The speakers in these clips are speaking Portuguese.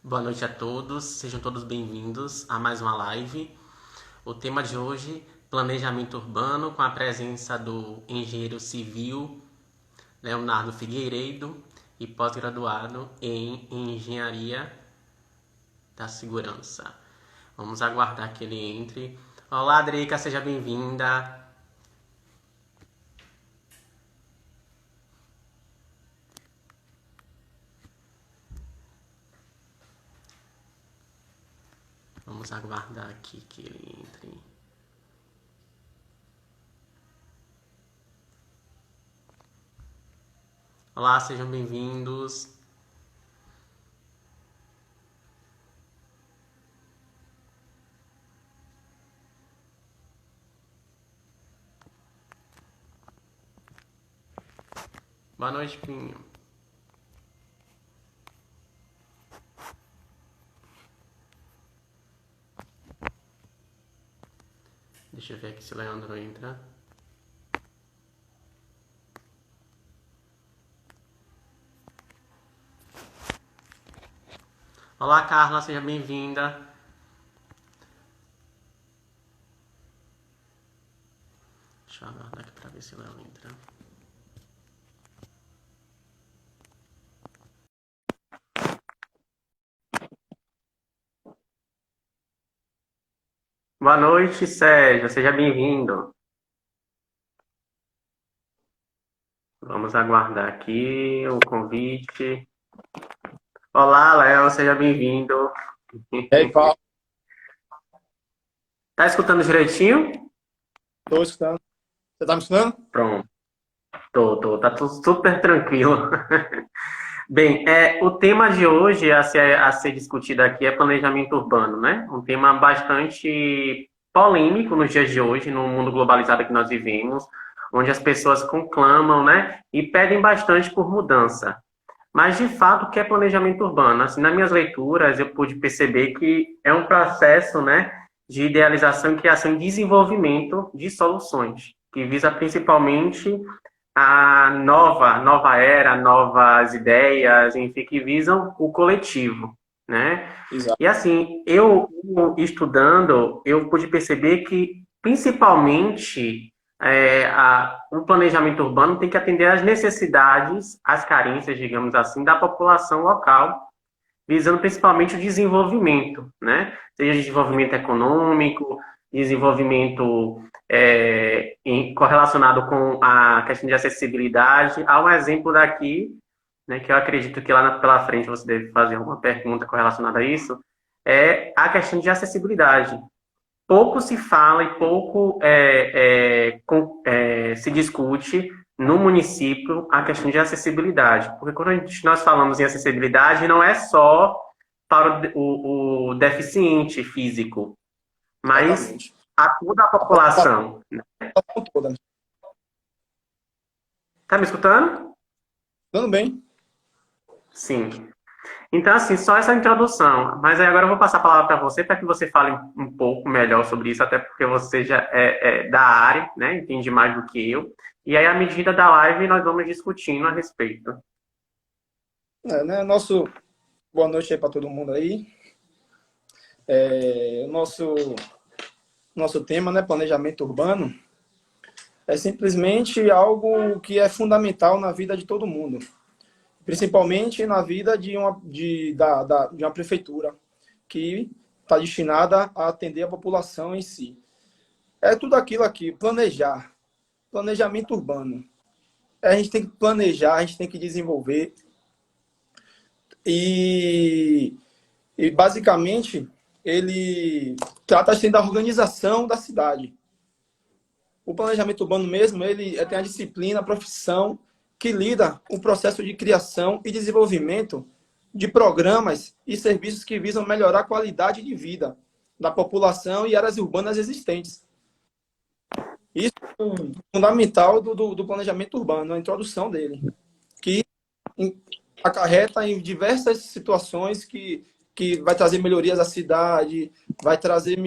Boa noite a todos, sejam todos bem-vindos a mais uma live. O tema de hoje, planejamento urbano, com a presença do engenheiro civil Leonardo Figueiredo e pós-graduado em engenharia da segurança. Vamos aguardar que ele entre. Olá, Drica, seja bem-vinda. Vamos aguardar aqui que ele entre. Olá, sejam bem-vindos. Boa noite, Pinho. Deixa eu ver aqui se o Leandro entra. Olá, Carla, seja bem-vinda. Deixa eu aguardar aqui para ver se o Léo entra. Boa noite, Sérgio. Seja bem-vindo. Vamos aguardar aqui o convite. Olá, Léo. Seja bem-vindo. E aí, Paulo, Tá escutando direitinho? tô escutando. Você tá me escutando? Pronto. Tô. Tá tudo super tranquilo. Bem, o tema de hoje a ser discutido aqui é planejamento urbano, né? Um tema bastante polêmico nos dias de hoje, no mundo globalizado que nós vivemos, onde as pessoas conclamam, né? E pedem bastante por mudança. Mas, de fato, o que é planejamento urbano? Assim, nas minhas leituras, eu pude perceber que é um processo, né, de idealização, criação e desenvolvimento de soluções, que visa principalmente a nova era, novas ideias, enfim, que visam o coletivo, né? Exato. E assim, eu estudando, eu pude perceber que, principalmente, o planejamento urbano tem que atender às necessidades, às carências, digamos assim, da população local, visando principalmente o desenvolvimento, né? Seja desenvolvimento econômico, desenvolvimento correlacionado com a questão de acessibilidade. Há um exemplo daqui, né, que eu acredito que pela frente você deve fazer uma pergunta correlacionada a isso, é a questão de acessibilidade. Pouco se fala e pouco se discute no município a questão de acessibilidade. Porque quando nós falamos em acessibilidade, não é só para o deficiente físico, mas Exatamente. a toda a A população população. toda. Tá me escutando? Tudo bem? Sim. Então, assim, só essa introdução. Mas aí agora eu vou passar a palavra para você, para que você fale um pouco melhor sobre isso, até porque você já é da área, né? Entende mais do que eu. E aí, à medida da live, nós vamos discutindo a respeito. Né, boa noite aí para todo mundo aí. O nosso tema, né, planejamento urbano, é simplesmente algo que é fundamental na vida de todo mundo, principalmente na vida de uma prefeitura que está destinada a atender a população em si. É tudo aquilo aqui, planejamento urbano. A gente tem que planejar, a gente tem que desenvolver. E, e basicamente, ele trata-se da organização da cidade. O planejamento urbano mesmo, ele tem a disciplina, a profissão que lida com o processo de criação e desenvolvimento de programas e serviços que visam melhorar a qualidade de vida da população e áreas urbanas existentes. Isso é fundamental do planejamento urbano, a introdução dele, que acarreta em diversas situações que vai trazer melhorias à cidade, vai trazer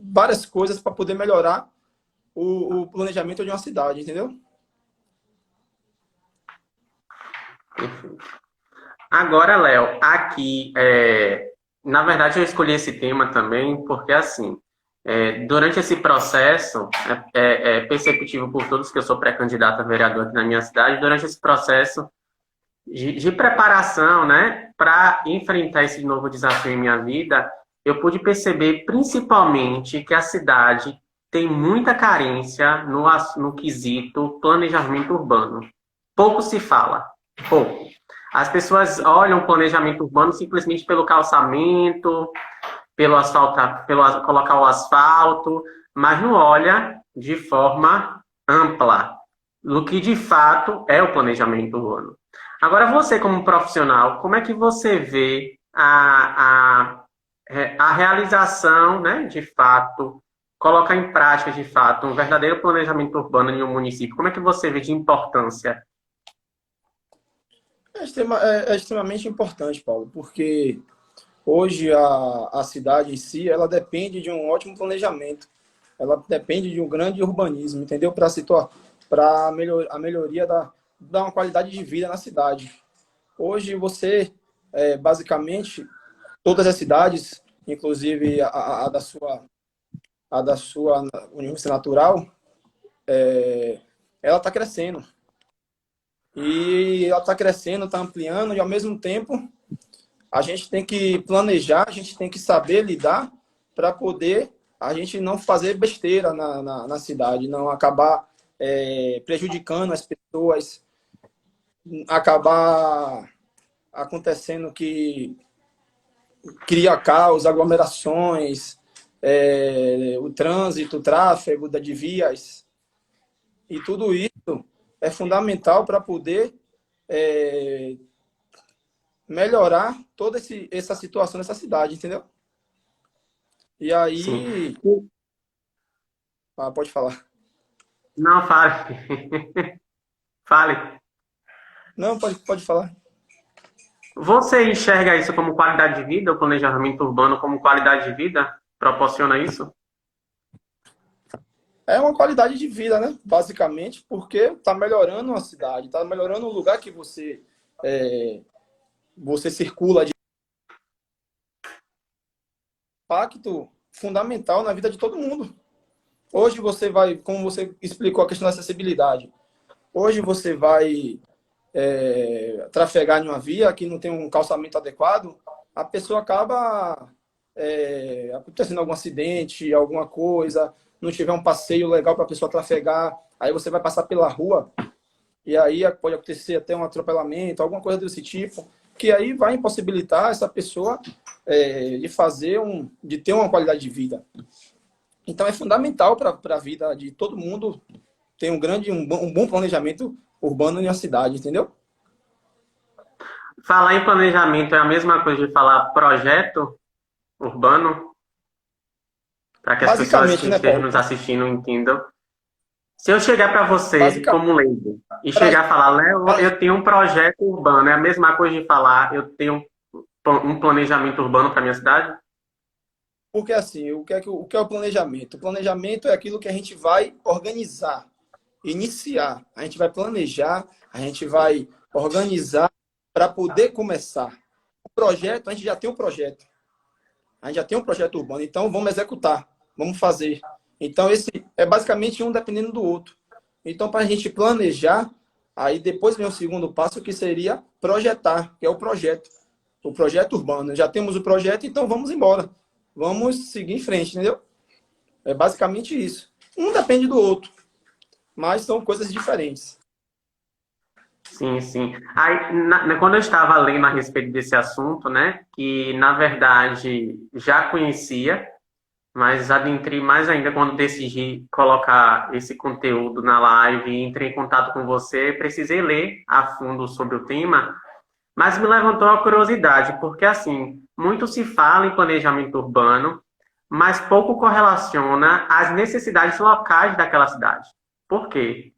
várias coisas para poder melhorar o planejamento de uma cidade, entendeu? Agora, Léo, aqui na verdade, eu escolhi esse tema também porque, assim, durante esse processo, é perceptível por todos que eu sou pré-candidato a vereador aqui na minha cidade, durante esse processo de preparação, né, para enfrentar esse novo desafio em minha vida, eu pude perceber principalmente que a cidade tem muita carência no quesito planejamento urbano. Pouco se fala, pouco. As pessoas olham o planejamento urbano simplesmente pelo calçamento, pelo asfalto, colocar o asfalto, mas não olha de forma ampla no que de fato é o planejamento urbano. Agora, você como profissional, como é que você vê a realização, né, de fato, colocar em prática de fato um verdadeiro planejamento urbano em um município? Como é que você vê de importância? É extremamente importante, Paulo, porque hoje a cidade em si, ela depende de um ótimo planejamento. Ela depende de um grande urbanismo, entendeu? Para situar, para a melhoria da uma qualidade de vida na cidade. Hoje você, basicamente, todas as cidades, inclusive a da sua Universidade Natural, ela está crescendo. E ela está crescendo, está ampliando, e ao mesmo tempo a gente tem que planejar, a gente tem que saber lidar para poder a gente não fazer besteira na cidade, não acabar prejudicando as pessoas, acabar acontecendo que cria caos, aglomerações, o trânsito, o tráfego de vias, e tudo isso é fundamental para poder melhorar toda essa situação nessa cidade, entendeu? E Sim. aí, pode falar. Não, fale. Fale. Não, pode falar. Você enxerga isso como qualidade de vida, o planejamento urbano como qualidade de vida? Proporciona isso? É uma qualidade de vida, né? Basicamente, porque está melhorando a cidade, está melhorando o lugar que você circula, de impacto fundamental na vida de todo mundo. Hoje você vai, como você explicou a questão da acessibilidade, hoje você vai trafegar em uma via que não tem um calçamento adequado, a pessoa acaba acontecendo algum acidente, alguma coisa, não tiver um passeio legal para a pessoa trafegar, aí você vai passar pela rua e aí pode acontecer até um atropelamento, alguma coisa desse tipo, que aí vai impossibilitar essa pessoa de ter uma qualidade de vida. Então é fundamental para a vida de todo mundo ter um bom planejamento urbano em uma cidade, entendeu? Falar em planejamento é a mesma coisa de falar projeto urbano, para que as pessoas que Basicamente, né, estejam Paulo? nos assistindo entendam. Se eu chegar para você, Basicamente, como leigo, e pra, chegar a falar, Léo, pra, eu tenho um projeto urbano, é a mesma coisa de falar, eu tenho um planejamento urbano para minha cidade? porque assim, o que é o planejamento? O planejamento é aquilo que a gente vai organizar, iniciar. A gente vai planejar, a gente vai organizar para poder começar. O projeto, a gente já tem um projeto. A gente já tem um projeto urbano, então vamos executar, vamos fazer. Então, esse é basicamente um dependendo do outro. Então, para a gente planejar, aí depois vem o segundo passo, que seria projetar, que é o projeto urbano. Já temos o projeto, então vamos embora. Vamos seguir em frente, entendeu? É basicamente isso. Um depende do outro, mas são coisas diferentes. Sim, sim. Aí, quando eu estava lendo a respeito desse assunto, né, que na verdade já conhecia, mas adentrei mais ainda quando decidi colocar esse conteúdo na live e entrei em contato com você, precisei ler a fundo sobre o tema, mas me levantou a curiosidade, porque assim, muito se fala em planejamento urbano, mas pouco correlaciona as necessidades locais daquela cidade. Por quê?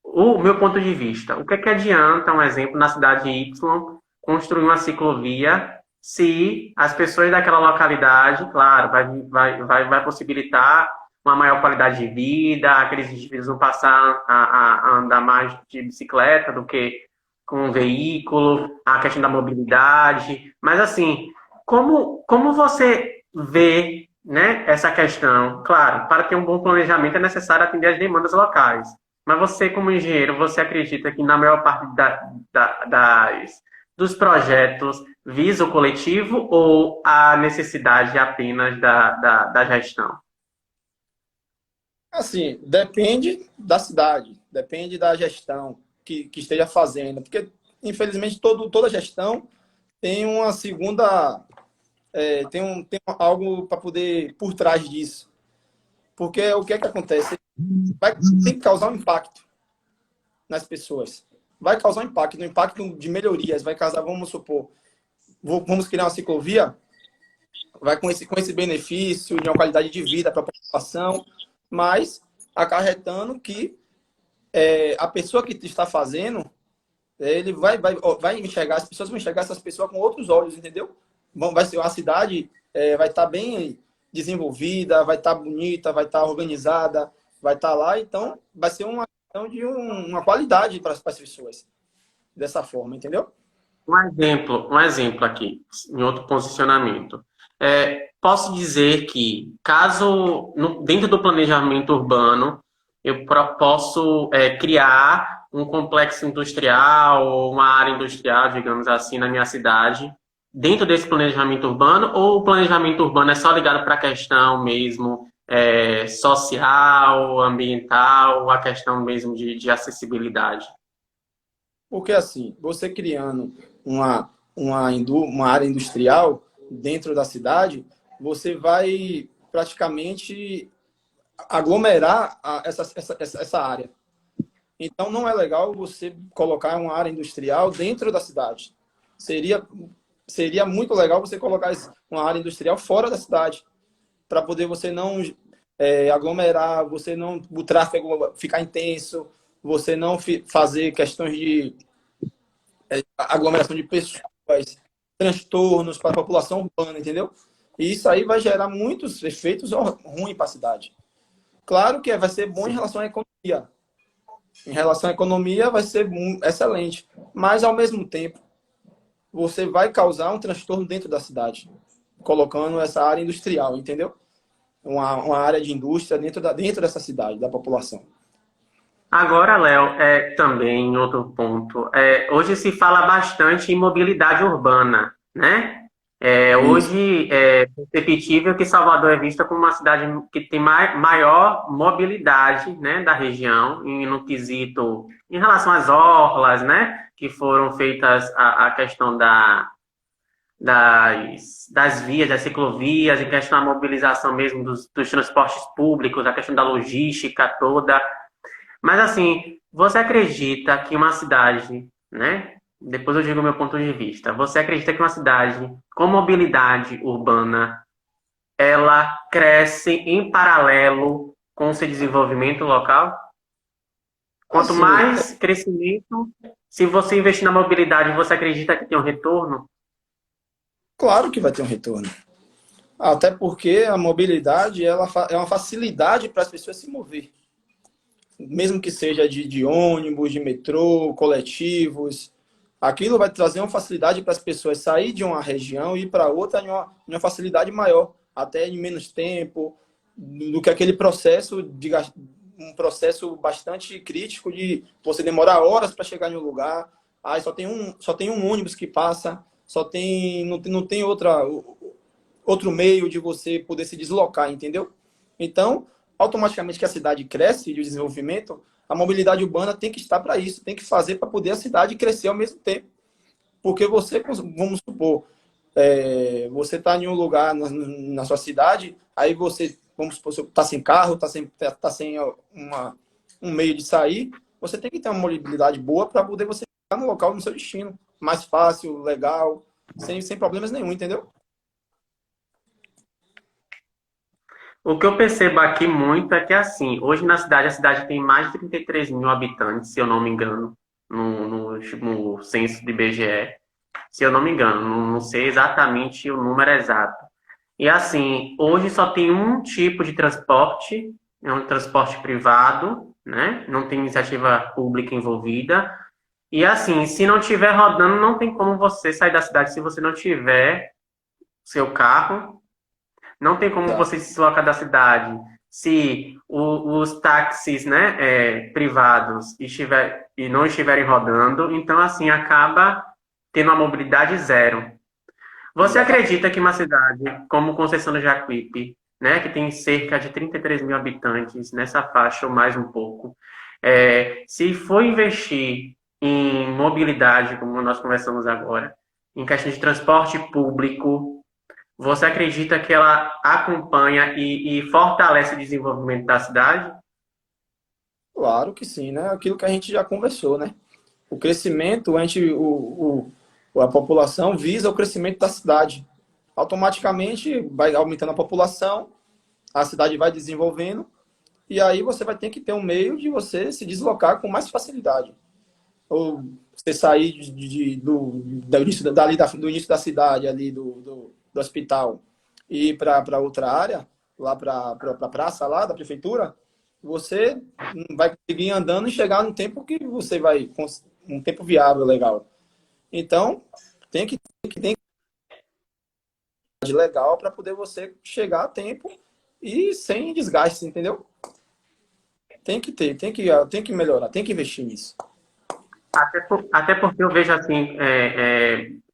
O meu ponto de vista, o que é que adianta, um exemplo, na cidade Y, construir uma ciclovia se as pessoas daquela localidade, claro, vai possibilitar uma maior qualidade de vida, aqueles indivíduos vão passar a andar mais de bicicleta do que com um veículo, a questão da mobilidade, mas assim, como você vê, né, essa questão? Claro, para ter um bom planejamento é necessário atender às demandas locais. Mas você, como engenheiro, você acredita que na maior parte dos projetos visa o coletivo ou a necessidade apenas da gestão? Assim, depende da cidade, depende da gestão que esteja fazendo, porque infelizmente toda gestão tem uma segunda, tem algo para poder por trás disso. Porque o que é que acontece? Tem que causar um impacto nas pessoas. Vai causar um impacto de melhorias, vai causar, vamos supor, vamos criar uma ciclovia, vai com esse benefício de uma qualidade de vida para a população, mas acarretando que a pessoa que está fazendo, ele vai enxergar, as pessoas vão enxergar essas pessoas com outros olhos, entendeu? Vai ser uma cidade, vai estar bem desenvolvida, vai estar bonita, vai estar organizada, vai estar lá, então vai ser uma questão de uma qualidade para as pessoas, dessa forma, entendeu? Um exemplo aqui, em outro posicionamento. Posso dizer que, caso, dentro do planejamento urbano, eu posso criar um complexo industrial ou uma área industrial, digamos assim, na minha cidade, dentro desse planejamento urbano, ou o planejamento urbano é só ligado para a questão mesmo social, ambiental, a questão mesmo de acessibilidade? Porque assim, você criando uma área industrial dentro da cidade, você vai praticamente aglomerar essa área. Então, não é legal você colocar uma área industrial dentro da cidade. Seria, seria muito legal você colocar uma área industrial fora da cidade, para poder você não aglomerar, você não o tráfego ficar intenso, você não fazer questões de aglomeração de pessoas, transtornos para a população urbana, entendeu? E isso aí vai gerar muitos efeitos ruins para a cidade. Claro que vai ser bom em relação à economia. Em relação à economia, vai ser excelente. Mas, ao mesmo tempo, você vai causar um transtorno dentro da cidade, colocando essa área industrial, entendeu? Uma área de indústria dentro dessa cidade, da população. Agora, Léo, também outro ponto. Hoje se fala bastante em mobilidade urbana, né? Isso. Hoje é perceptível que Salvador é vista como uma cidade que tem maior mobilidade, né, da região, no quesito, em relação às orlas, né, que foram feitas a questão das vias, das ciclovias, em questão da mobilização mesmo dos transportes públicos, a questão da logística toda. Mas assim, você acredita que uma cidade, né? Depois eu digo o meu ponto de vista. Você acredita que uma cidade com mobilidade urbana, ela cresce em paralelo com o seu desenvolvimento local? Quanto Assim, mais crescimento, se você investir na mobilidade, você acredita que tem um retorno? claro que vai ter um retorno. Até porque a mobilidade é uma facilidade para as pessoas se mover. Mesmo que seja de ônibus, de metrô, coletivos, aquilo vai trazer uma facilidade para as pessoas sair de uma região e ir para outra em uma facilidade maior, até em menos tempo, do que aquele processo, um processo bastante crítico de você demorar horas para chegar em um lugar, aí só tem um ônibus que passa, não tem outro meio de você poder se deslocar, entendeu? Então, automaticamente que a cidade cresce e o desenvolvimento, a mobilidade urbana tem que estar para isso, tem que fazer para poder a cidade crescer ao mesmo tempo. Porque você, vamos supor, você está em um lugar na sua cidade, aí você, vamos supor, está sem carro, está sem um meio de sair, você tem que ter uma mobilidade boa para poder você ficar no local, no seu destino. Mais fácil, legal, sem problemas nenhum, entendeu? O que eu percebo aqui muito é que, assim, hoje na cidade, a cidade tem mais de 33 mil habitantes, se eu não me engano, no último censo do IBGE. Se eu não me engano, não sei exatamente o número exato. E, assim, hoje só tem um tipo de transporte, é um transporte privado, né? Não tem iniciativa pública envolvida. E, assim, se não tiver rodando, não tem como você sair da cidade se você não tiver seu carro, não tem como Tá. você se deslocar da cidade se os táxis, né, privados e não estiverem rodando. Então, assim, acaba tendo uma mobilidade zero. Você Exatamente. acredita que uma cidade como Conceição do Jacuípe, né, que tem cerca de 33 mil habitantes, nessa faixa ou mais um pouco, se for investir em mobilidade, como nós conversamos agora, em questão de transporte público, você acredita que ela acompanha e fortalece o desenvolvimento da cidade? Claro que sim, né? Aquilo que a gente já conversou, né? O crescimento, a população visa o crescimento da cidade. Automaticamente vai aumentando a população, a cidade vai desenvolvendo, e aí você vai ter que ter um meio de você se deslocar com mais facilidade. Ou você sair do início do início da cidade, ali do hospital, e ir para outra área, lá para a praça lá da prefeitura, você vai conseguir ir andando e chegar no tempo que você vai, um tempo viável, legal. Então, tem que ter legal para poder você chegar a tempo e sem desgaste, entendeu? Tem que melhorar, tem que investir nisso. Até porque eu vejo assim,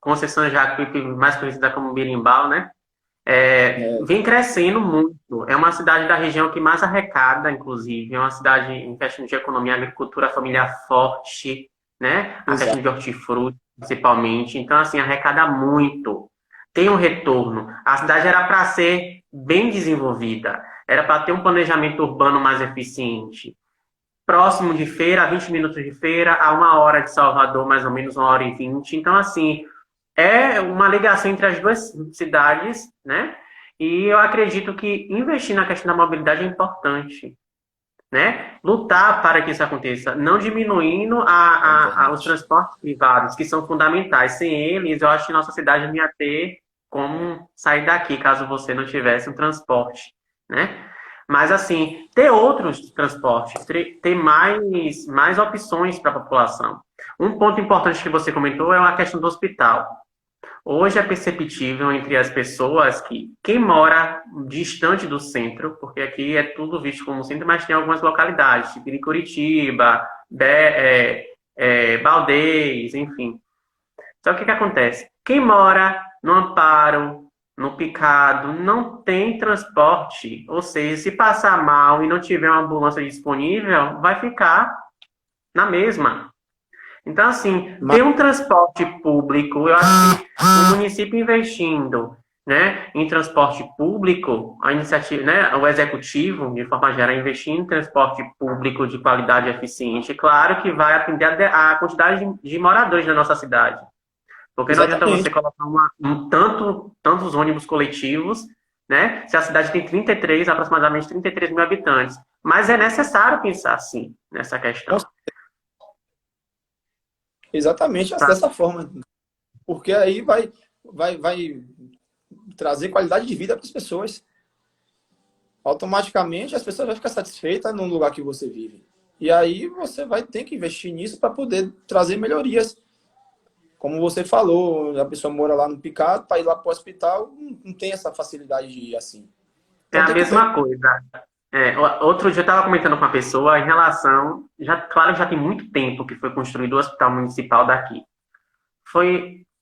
Conceição de Jacuípe, mais conhecida como Birimbau, né? É, Vem crescendo muito. É uma cidade da região que mais arrecada, inclusive. É uma cidade em questão de economia, agricultura familiar forte, né? A questão exato. de hortifruti, principalmente. Então, assim, arrecada muito. Tem um retorno. A cidade era para ser bem desenvolvida. Era para ter um planejamento urbano mais eficiente. Próximo de feira, a 20 minutos de feira, a 1 hora de Salvador, mais ou menos 1 hora e 20. Então, assim, é uma ligação entre as duas cidades, né? E eu acredito que investir na questão da mobilidade é importante, né? Lutar para que isso aconteça, não diminuindo É os verdade. transportes privados, que são fundamentais. Sem eles, eu acho que nossa cidade não ia ter como sair daqui, caso você não tivesse um transporte, né? Mas, assim, ter outros transportes, ter mais opções para a população. Um ponto importante que você comentou é a questão do hospital. Hoje é perceptível entre as pessoas que quem mora distante do centro, porque aqui é tudo visto como centro, mas tem algumas localidades, tipo em Curitiba, Baldez, enfim. Só que o que acontece? Quem mora no Amparo, no Picado, não tem transporte. Ou seja, se passar mal e não tiver uma ambulância disponível, vai ficar na mesma. Então, assim, Mas, ter um transporte público, eu acho que o município investindo, né, em transporte público, a iniciativa, né, o executivo, de forma geral, investir em transporte público de qualidade eficiente, claro que vai atender a quantidade de moradores da nossa cidade. Porque não adianta você exatamente. colocar tantos ônibus coletivos, né, se a cidade tem aproximadamente 33 mil habitantes. Mas é necessário pensar assim, nessa questão. Exatamente dessa forma. Porque aí vai trazer qualidade de vida para as pessoas. Automaticamente as pessoas vão ficar satisfeitas no lugar que você vive. E aí você vai ter que investir nisso para poder trazer melhorias. Como você falou, a pessoa mora lá no Picado, para ir lá para o hospital, não tem essa facilidade de ir assim. É Então a tem que ver. mesma coisa. Outro dia eu estava comentando com uma pessoa em relação, claro que já tem muito tempo que foi construído o hospital municipal daqui.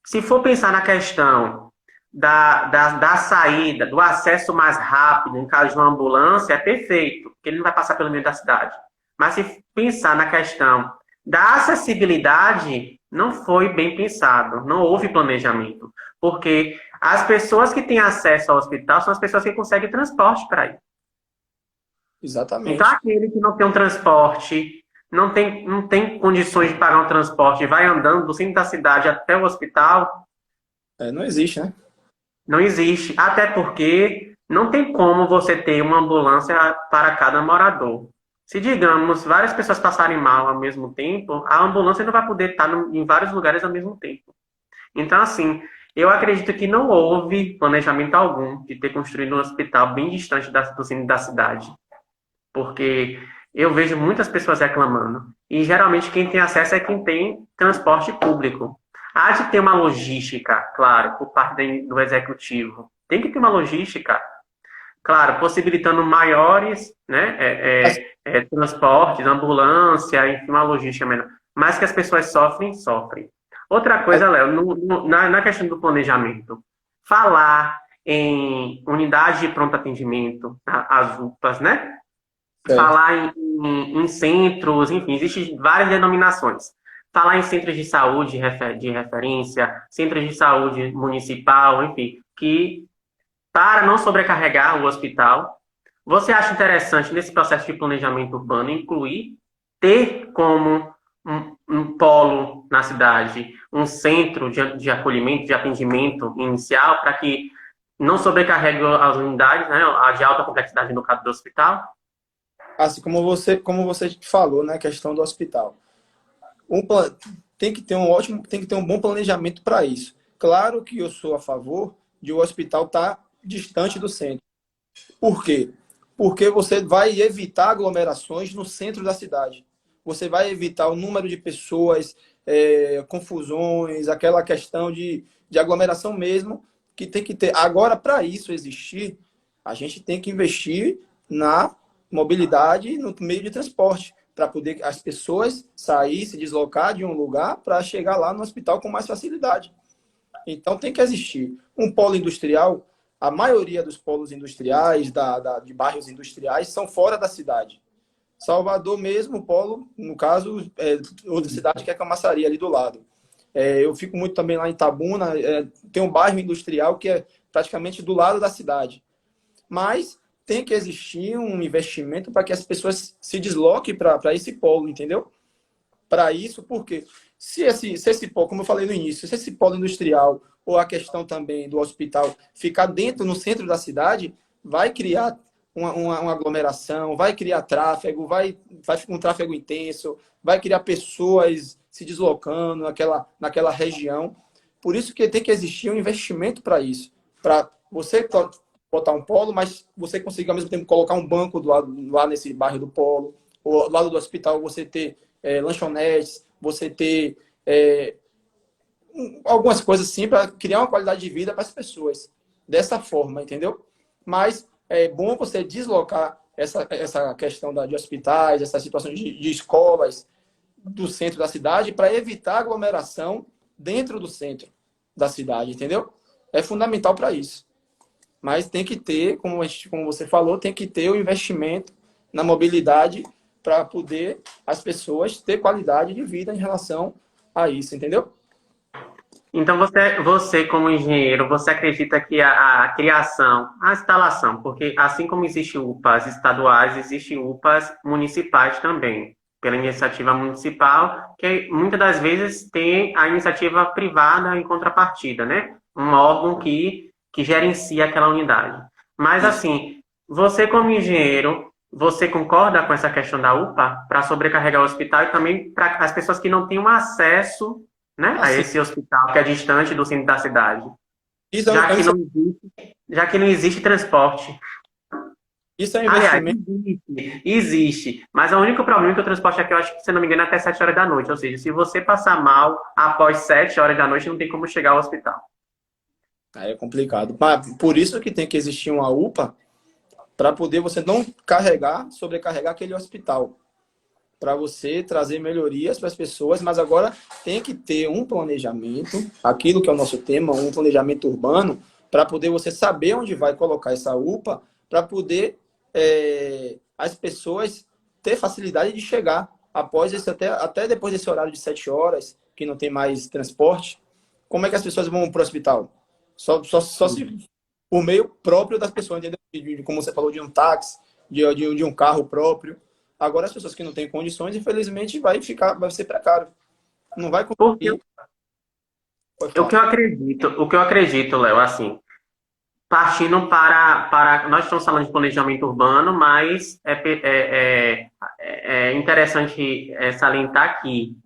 Se for pensar na questão da saída, do acesso mais rápido, em caso de uma ambulância, é perfeito, porque ele não vai passar pelo meio da cidade. Mas se pensar na questão da acessibilidade, não foi bem pensado, não houve planejamento, porque as pessoas que têm acesso ao hospital são as pessoas que conseguem transporte para ir. Então, Exatamente. aquele que não tem um transporte, não tem condições de pagar um transporte, vai andando do centro da cidade até o hospital, É, não existe, né? não existe. Até porque não tem como você ter uma ambulância para cada morador. Se, digamos, várias pessoas passarem mal ao mesmo tempo, a ambulância não vai poder estar em vários lugares ao mesmo tempo. Então, assim, eu acredito que não houve planejamento algum de ter construído um hospital bem distante do centro da cidade. Porque eu vejo muitas pessoas reclamando. E geralmente quem tem acesso é quem tem transporte público. Há de ter uma logística, claro, por parte do executivo. Tem que ter uma logística, claro, possibilitando maiores, né, transportes, ambulância, enfim, uma logística menor. Mas que as pessoas sofrem, sofrem. Outra coisa, Léo, na questão do planejamento, falar em unidade de pronto atendimento, as UPAs, né? Certo. Falar em centros, enfim, existem várias denominações. Falar em centros de saúde de referência, centros de saúde municipal, enfim, que para não sobrecarregar o hospital, você acha interessante nesse processo de planejamento urbano incluir, ter como um polo na cidade, um centro de acolhimento, de atendimento inicial, para que não sobrecarregue as unidades, né, a de alta complexidade no caso do hospital? Assim como você falou, né, questão do hospital. Tem que ter tem que ter um bom planejamento para isso. Claro que eu sou a favor de o hospital estar distante do centro. Por quê? Porque você vai evitar aglomerações no centro da cidade. Você vai evitar o número de pessoas, confusões, aquela questão de aglomeração mesmo, que tem que ter. Agora, para isso existir, a gente tem que investir na mobilidade no meio de transporte, para poder as pessoas sair, se deslocar de um lugar para chegar lá no hospital com mais facilidade. Então, tem que existir um polo industrial. A maioria dos polos industriais, de bairros industriais, são fora da cidade. Salvador mesmo, o polo, no caso, outra cidade que é Camaçari, ali do lado. Eu fico muito também lá em Itabuna, tem um bairro industrial que é praticamente do lado da cidade. Mas tem que existir um investimento para que as pessoas se desloquem para esse polo, entendeu? Para isso, porque se esse polo, como eu falei no início, se esse polo industrial ou a questão também do hospital ficar dentro, no centro da cidade, vai criar uma aglomeração, vai criar tráfego, vai ficar um tráfego intenso, vai criar pessoas se deslocando naquela região. Por isso que tem que existir um investimento para isso, para você botar um polo, mas você conseguir ao mesmo tempo colocar um banco lá nesse bairro do polo, ou do lado do hospital você ter lanchonetes, você ter algumas coisas assim para criar uma qualidade de vida para as pessoas. Dessa forma, entendeu? Mas é bom você deslocar essa questão de hospitais, essa situação de escolas do centro da cidade para evitar aglomeração dentro do centro da cidade, entendeu? É fundamental para isso. Mas tem que ter, como você falou, tem que ter o investimento na mobilidade para poder as pessoas ter qualidade de vida em relação a isso, entendeu? Então, você como engenheiro, você acredita que a criação, a instalação, porque assim como existe UPAs estaduais, existem UPAs municipais também, pela iniciativa municipal, que muitas das vezes tem a iniciativa privada em contrapartida, né? Um órgão que gerencia aquela unidade. Mas, assim, você como engenheiro, você concorda com essa questão da UPA para sobrecarregar o hospital e também para as pessoas que não têm um acesso, né, a Assim, esse hospital que é distante do centro da cidade, isso já que já que não existe transporte. isso é um Aliás, investimento. existe, mas o único problema é que o transporte aqui, eu acho que, se não me engano, é até 7 horas da noite, ou seja, se você passar mal após 7 horas da noite, não tem como chegar ao hospital. Aí é complicado. Mas por isso que tem que existir uma UPA para poder você não sobrecarregar aquele hospital. Para você trazer melhorias para as pessoas, mas agora tem que ter um planejamento, aquilo que é o nosso tema, um planejamento urbano, para poder você saber onde vai colocar essa UPA, para poder as pessoas ter facilidade de chegar após até depois desse horário de 7 horas, que não tem mais transporte. Como é que as pessoas vão para o hospital? Só se por meio próprio das pessoas, entendeu? Como você falou, de um táxi, de um carro próprio. Agora, as pessoas que não têm condições, infelizmente, vai ser precário. Não vai Porque conseguir. Pode o falar. que eu acredito, Léo, assim, partindo nós estamos falando de planejamento urbano, mas é interessante salientar que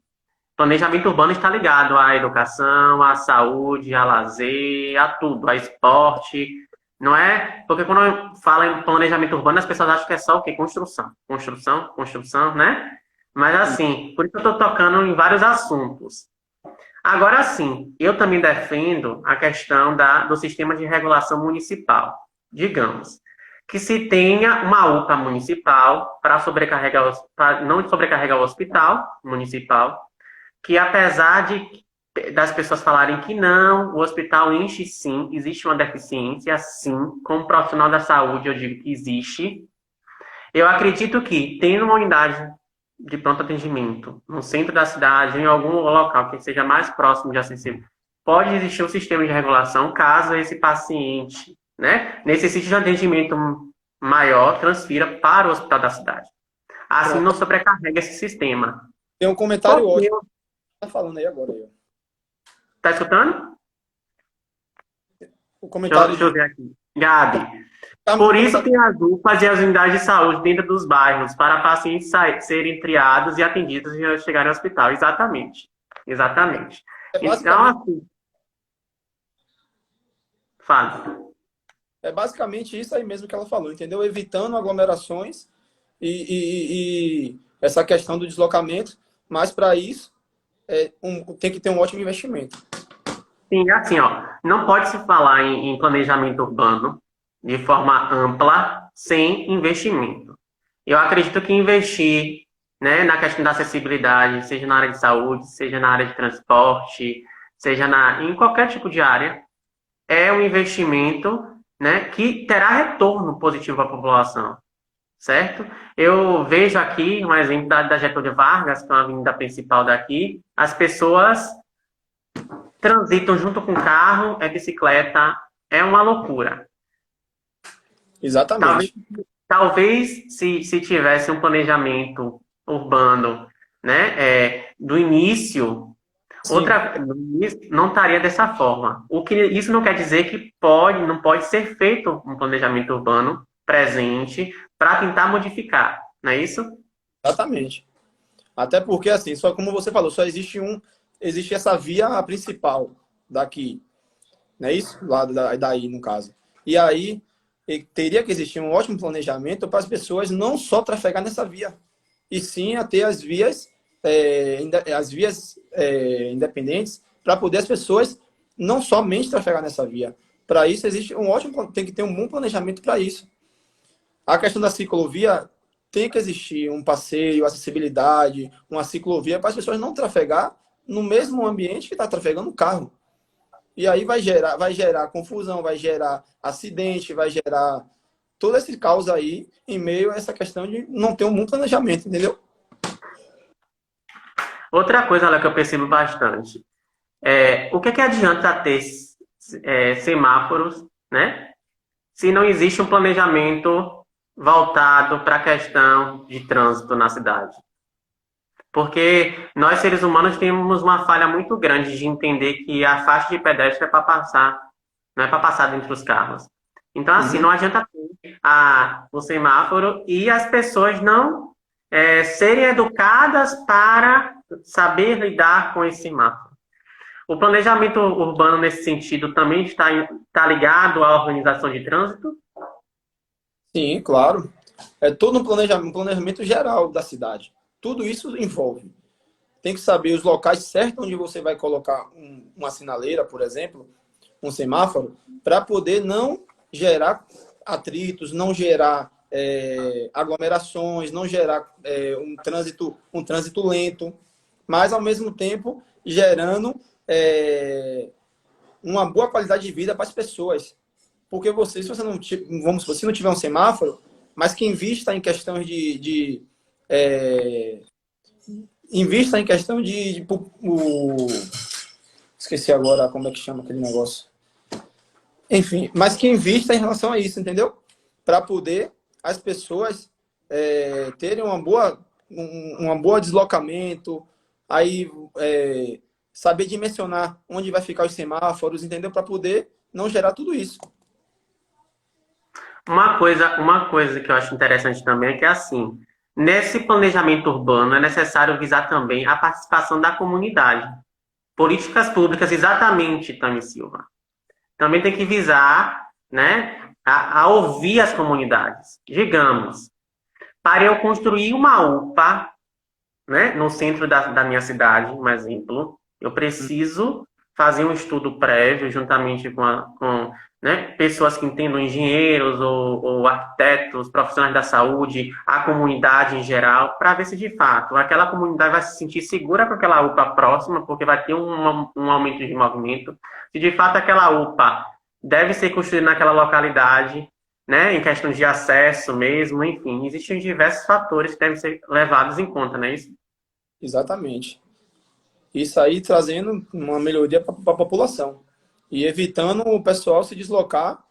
planejamento urbano está ligado à educação, à saúde, a lazer, a tudo, a esporte, não é? Porque quando fala em planejamento urbano, as pessoas acham que é só o quê? Construção, construção, construção, né? Mas assim, por isso eu estou tocando em vários assuntos. Agora sim, eu também defendo a questão do sistema de regulação municipal. Digamos, que se tenha uma UPA municipal para sobrecarregar, para não sobrecarregar o hospital municipal, que apesar das pessoas falarem que não, o hospital enche sim, existe uma deficiência, sim, como profissional da saúde eu digo que existe. Eu acredito que, tendo uma unidade de pronto atendimento no centro da cidade, em algum local que seja mais próximo de acessível, pode existir um sistema de regulação caso esse paciente, né, necessite de um atendimento maior, transfira para o hospital da cidade. Assim não Pronto. sobrecarrega esse sistema. Tem um comentário Porque, ótimo que tá falando aí agora. Aí, ó. tá escutando? O comentário Deixa eu de. ver aqui. Gabi, O por isso comentário tem as UPAs e as unidades de saúde dentro dos bairros, para pacientes serem triados e atendidos e chegarem ao hospital. Exatamente. Exatamente. é Então, basicamente, assim, fala. é basicamente isso aí mesmo que ela falou, entendeu? Evitando aglomerações e essa questão do deslocamento, mas para isso tem que ter um ótimo investimento. Sim, assim, ó, não pode se falar em planejamento urbano de forma ampla sem investimento. Eu acredito que investir, né, na questão da acessibilidade, seja na área de saúde, seja na área de transporte, seja em qualquer tipo de área, é um investimento, né, que terá retorno positivo à população, certo? Eu vejo aqui um exemplo da Getúlio Vargas, que é uma avenida principal daqui, as pessoas transitam junto com o carro, é bicicleta, é uma loucura. Talvez, Exatamente. talvez se tivesse um planejamento urbano, né, do início, Sim, não estaria dessa forma. Isso não quer dizer que não pode ser feito um planejamento urbano presente para tentar modificar, não é isso? exatamente. Até porque, assim, só como você falou, só existe essa via principal daqui, não é isso? Lá daí, no caso. E aí, teria que existir um ótimo planejamento para as pessoas não só trafegar nessa via, e sim a ter as vias independentes para poder as pessoas não somente trafegar nessa via. Para isso, existe tem que ter um bom planejamento para isso. A questão da ciclovia tem que existir um passeio, acessibilidade, uma ciclovia para as pessoas não trafegar no mesmo ambiente que está trafegando o carro. E aí vai gerar confusão, vai gerar acidente, vai gerar todo esse caos aí em meio a essa questão de não ter um bom planejamento, entendeu? Outra coisa lá que eu percebo bastante o que adianta ter semáforos, né? Se não existe um planejamento voltado para a questão de trânsito na cidade. Porque nós, seres humanos, temos uma falha muito grande de entender que a faixa de pedestre é para passar, não é para passar dentro dos carros. Então, assim, Uhum. não adianta ter o semáforo e as pessoas não serem educadas para saber lidar com esse semáforo. O planejamento urbano, nesse sentido, também está ligado à organização de trânsito? Sim, claro. É todo um planejamento geral da cidade. Tudo isso envolve. Tem que saber os locais certos onde você vai colocar uma sinaleira, por exemplo, um semáforo, para poder não gerar atritos, não gerar aglomerações, não gerar um trânsito lento, mas ao mesmo tempo gerando uma boa qualidade de vida para as pessoas. Porque se você não vamos, se você não tiver um semáforo, mas que invista em questões é, invista em questão esqueci agora como é que chama aquele negócio. Enfim, mas que invista em relação a isso, entendeu? Para poder as pessoas terem uma boa deslocamento, aí saber dimensionar onde vai ficar os semáforos, entendeu? Para poder não gerar tudo isso. Uma coisa que eu acho interessante também é que, assim, nesse planejamento urbano é necessário visar também a participação da comunidade. Políticas públicas, exatamente, Tami Silva. Também tem que visar, né, a ouvir as comunidades. Digamos, para eu construir uma UPA, né, no centro da minha cidade, um exemplo, Eu preciso fazer um estudo prévio, juntamente com né, pessoas que entendam, engenheiros ou arquitetos, profissionais da saúde, a comunidade em geral, para ver se de fato aquela comunidade vai se sentir segura com aquela UPA próxima, porque vai ter um aumento de movimento. Se de fato aquela UPA deve ser construída naquela localidade, né, em questão de acesso mesmo, enfim, existem diversos fatores que devem ser levados em conta, não é isso? Exatamente. Isso aí trazendo uma melhoria para a população e evitando o pessoal se deslocar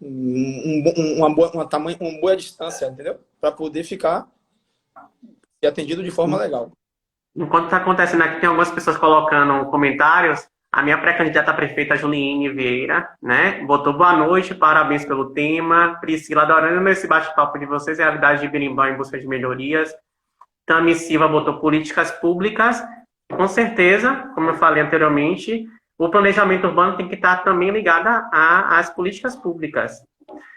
uma boa distância, entendeu? Para poder ficar e atendido de forma legal. Enquanto está acontecendo aqui, tem algumas pessoas colocando comentários. A minha pré-candidata a prefeita, Juliene Vieira, né? Botou boa noite, parabéns pelo tema. Priscila, adorando esse bate-papo de vocês, realidade de Berimbau em busca de melhorias. Tami Silva botou políticas públicas. Com certeza, como eu falei anteriormente, o planejamento urbano tem que estar também ligado às políticas públicas.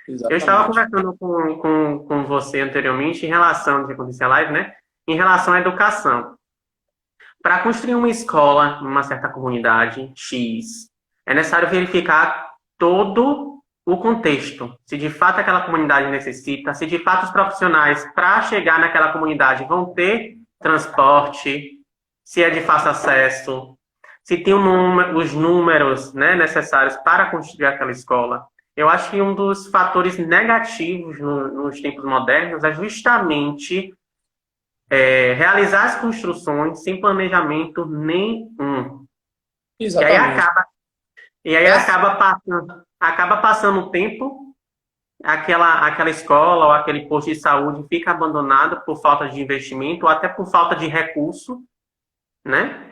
Exatamente. Eu estava conversando com você anteriormente em relação, de acontecer a live, né? Em relação à educação. Para construir uma escola em uma certa comunidade X, é necessário verificar todo o contexto. Se de fato aquela comunidade necessita, se de fato os profissionais para chegar naquela comunidade vão ter transporte, se é de fácil acesso, se tem os números, né, necessários para construir aquela escola. Eu acho que um dos fatores negativos nos tempos modernos é justamente realizar as construções sem planejamento nenhum. Exatamente. E aí acaba passando o tempo, aquela escola ou aquele posto de saúde fica abandonado por falta de investimento ou até por falta de recurso, né?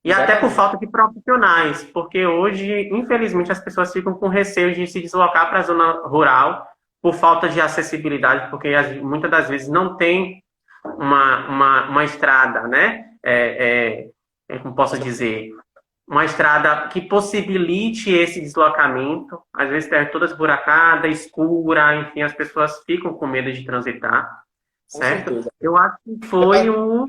E até por falta de profissionais, porque hoje, infelizmente, as pessoas ficam com receio de se deslocar para a zona rural por falta de acessibilidade, porque muitas das vezes não tem uma estrada, né? Como posso dizer? Uma estrada que possibilite esse deslocamento. Às vezes é toda esburacada, escura, enfim, as pessoas ficam com medo de transitar, certo? Eu acho que foi o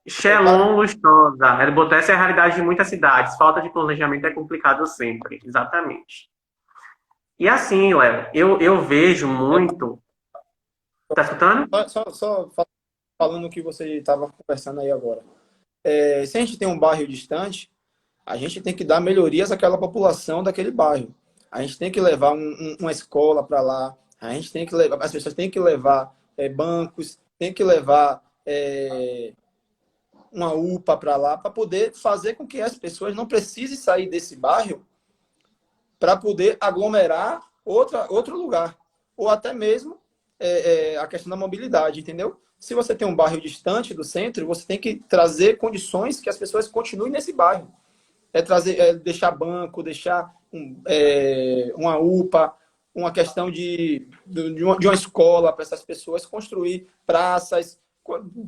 Shelon Lustosa. Ele botou essa é a realidade de muitas cidades. Falta de planejamento é complicado sempre. Exatamente. E assim, Léo, eu vejo muito... Tá escutando? Só falando o que você estava conversando aí agora. Se a gente tem um bairro distante, a gente tem que dar melhorias àquela população daquele bairro. A gente tem que levar uma escola para lá, a gente tem que levar, as pessoas têm que levar bancos, tem que levar uma UPA para lá, para poder fazer com que as pessoas não precisem sair desse bairro para poder aglomerar outro lugar. Ou até mesmo a questão da mobilidade, entendeu? Se você tem um bairro distante do centro, você tem que trazer condições que as pessoas continuem nesse bairro. Deixar banco, deixar uma UPA, uma questão de uma escola para essas pessoas, construir praças,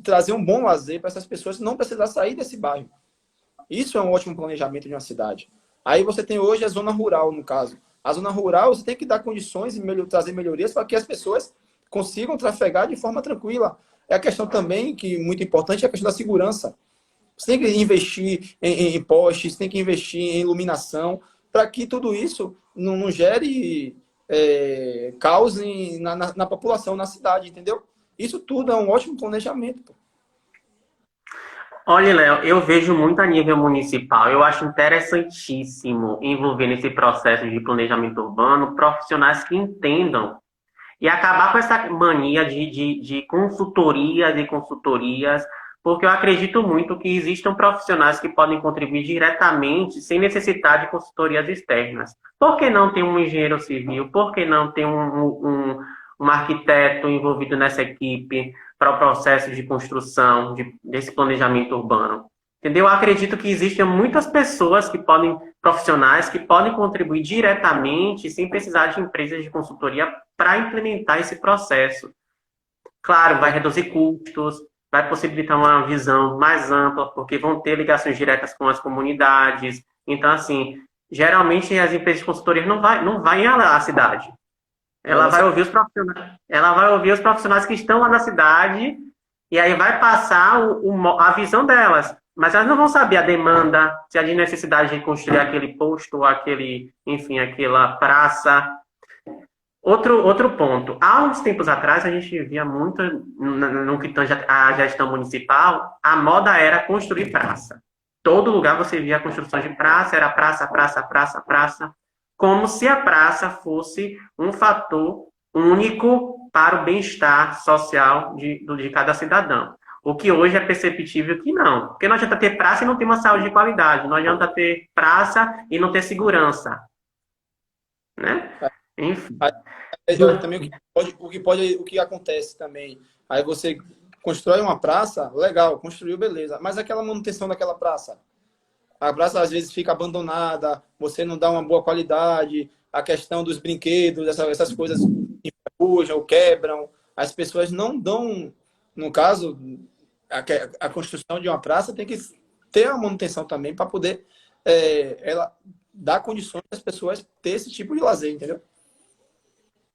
trazer um bom lazer para essas pessoas não precisar sair desse bairro. Isso é um ótimo planejamento de uma cidade. Aí você tem hoje a zona rural, no caso. A zona rural, você tem que dar condições e trazer melhorias para que as pessoas consigam trafegar de forma tranquila. É a questão também, que muito importante, é a questão da segurança. Você tem que investir em postes, tem que investir em iluminação, para que tudo isso não gere caos na população, na cidade, entendeu? Isso tudo é um ótimo planejamento. Olha, Léo, eu vejo muito a nível municipal. Eu acho interessantíssimo envolver nesse processo de planejamento urbano profissionais que entendam e acabar com essa mania de consultorias e consultorias, porque eu acredito muito que existam profissionais que podem contribuir diretamente sem necessidade de consultorias externas. Por que não ter um engenheiro civil? Por que não ter um arquiteto envolvido nessa equipe para o processo de construção desse planejamento urbano? Entendeu? Eu acredito que existem muitas pessoas profissionais que podem contribuir diretamente sem precisar de empresas de consultoria para implementar esse processo. Claro, vai reduzir custos, vai possibilitar uma visão mais ampla, porque vão ter ligações diretas com as comunidades. Então, assim, geralmente as empresas de consultoria não vai à cidade. Ela vai ouvir os profissionais que estão lá na cidade e aí vai passar a visão delas. mas elas não vão saber a demanda, se há de necessidade de construir aquele posto, aquele, enfim, aquela praça. Outro ponto. Há uns tempos atrás, a gente via muito, no que tange a gestão municipal, a moda era construir praça. Todo lugar você via a construção de praça, era praça, praça, praça, praça, como se a praça fosse um fator único para o bem-estar social de cada cidadão. O que hoje é perceptível que não. Porque não adianta ter praça e não ter uma saúde de qualidade. Não adianta ter praça e não ter segurança. Né? Enfim. Também o que acontece também. Aí você constrói uma praça, legal, construiu, beleza. Mas aquela manutenção daquela praça, a praça às vezes fica abandonada, você não dá uma boa qualidade, a questão dos brinquedos, essas coisas enferrujam ou quebram, as pessoas não dão, no caso, a construção de uma praça tem que ter a manutenção também para poder ela dar condições às pessoas ter esse tipo de lazer, entendeu?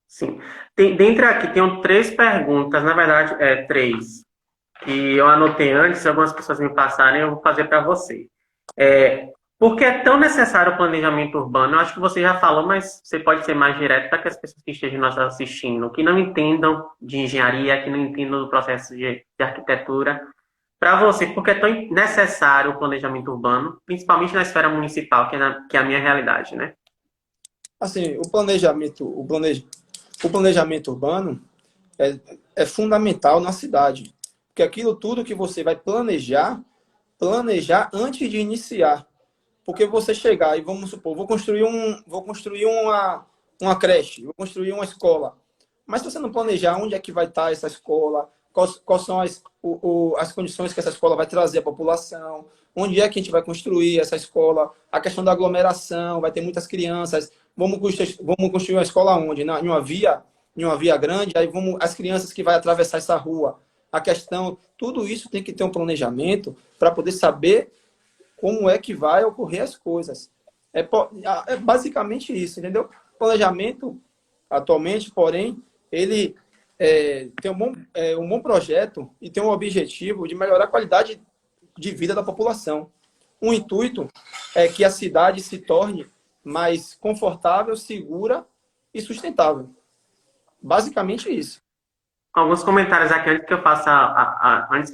Sim. Dentre aqui, tem 3 perguntas, na verdade, 3, que eu anotei antes, se algumas pessoas me passarem, eu vou fazer para você. Por que é tão necessário o planejamento urbano? Eu acho que você já falou, mas você pode ser mais direto para que as pessoas que estejam nos assistindo, que não entendam de engenharia, que não entendam do processo de arquitetura, para você, por que é tão necessário o planejamento urbano, principalmente na esfera municipal, que é a minha realidade, né? Assim, o planejamento urbano é fundamental na cidade. Porque aquilo tudo que você vai planejar antes de iniciar. Porque você chegar e, vamos supor, vou construir uma creche, vou construir uma escola. Mas se você não planejar onde é que vai estar essa escola, quais são as condições que essa escola vai trazer à população, onde é que a gente vai construir essa escola, a questão da aglomeração, vai ter muitas crianças, vamos construir uma escola onde? Em uma via grande, aí as crianças que vão atravessar essa rua, a questão, tudo isso tem que ter um planejamento para poder saber como é que vai ocorrer as coisas. É basicamente isso, entendeu? O planejamento, atualmente, porém, ele tem um bom projeto e tem um objetivo de melhorar a qualidade de vida da população. O intuito é que a cidade se torne mais confortável, segura e sustentável. Basicamente isso. Alguns comentários aqui antes que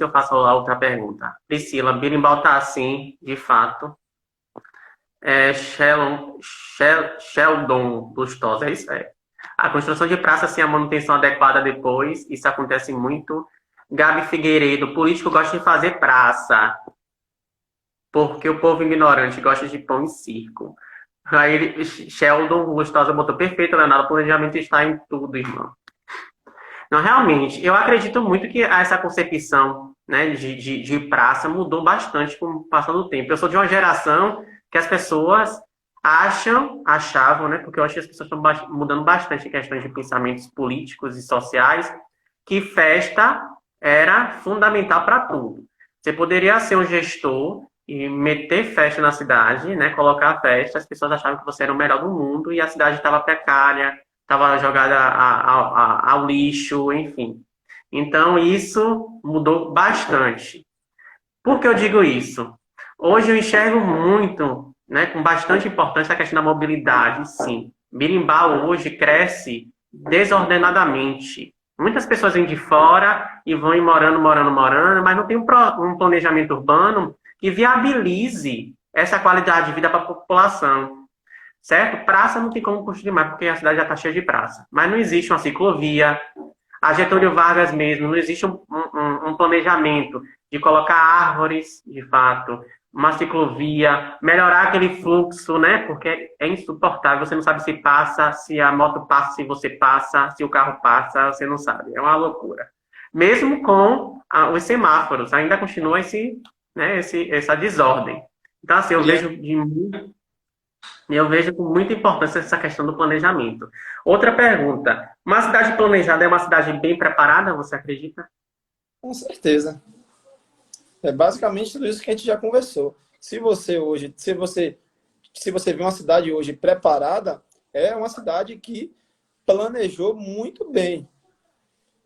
eu faça a outra pergunta. Priscila, Birimbau tá assim, de fato. Sheldon Lustosa, é isso? A construção de praça sem a manutenção adequada depois, isso acontece muito. Gabi Figueiredo, político gosta de fazer praça, porque o povo ignorante gosta de pão e circo. Aí Sheldon Lustosa botou perfeito, Leonardo, o planejamento está em tudo, irmão. Não, realmente, eu acredito muito que essa concepção, né, de praça mudou bastante com o passar do tempo. Eu sou de uma geração que as pessoas achavam, né, porque eu acho que as pessoas estão mudando bastante em questões de pensamentos políticos e sociais, que festa era fundamental para tudo. Você poderia ser um gestor e meter festa na cidade, né, colocar festa, as pessoas achavam que você era o melhor do mundo e a cidade estava precária, estava jogada ao lixo, enfim. Então, isso mudou bastante. Por que eu digo isso? Hoje eu enxergo muito, né, com bastante importância a questão da mobilidade, sim. Birimbau hoje cresce desordenadamente. Muitas pessoas vêm de fora e vão ir morando, mas não tem um planejamento urbano que viabilize essa qualidade de vida para a população. Certo? Praça não tem como construir mais, porque a cidade já está cheia de praça. Mas não existe uma ciclovia. A Getúlio Vargas mesmo, não existe um planejamento de colocar árvores, de fato, uma ciclovia, melhorar aquele fluxo, né? Porque é insuportável, você não sabe se passa, se a moto passa, se você passa, se o carro passa, você não sabe. É uma loucura. Mesmo com os semáforos, ainda continua essa desordem. Então, assim, eu vejo com muita importância essa questão do planejamento. Outra pergunta. Uma cidade planejada é uma cidade bem preparada, você acredita? Com certeza. É basicamente tudo isso que a gente já conversou. Se você vê uma cidade hoje preparada, é uma cidade que planejou muito bem.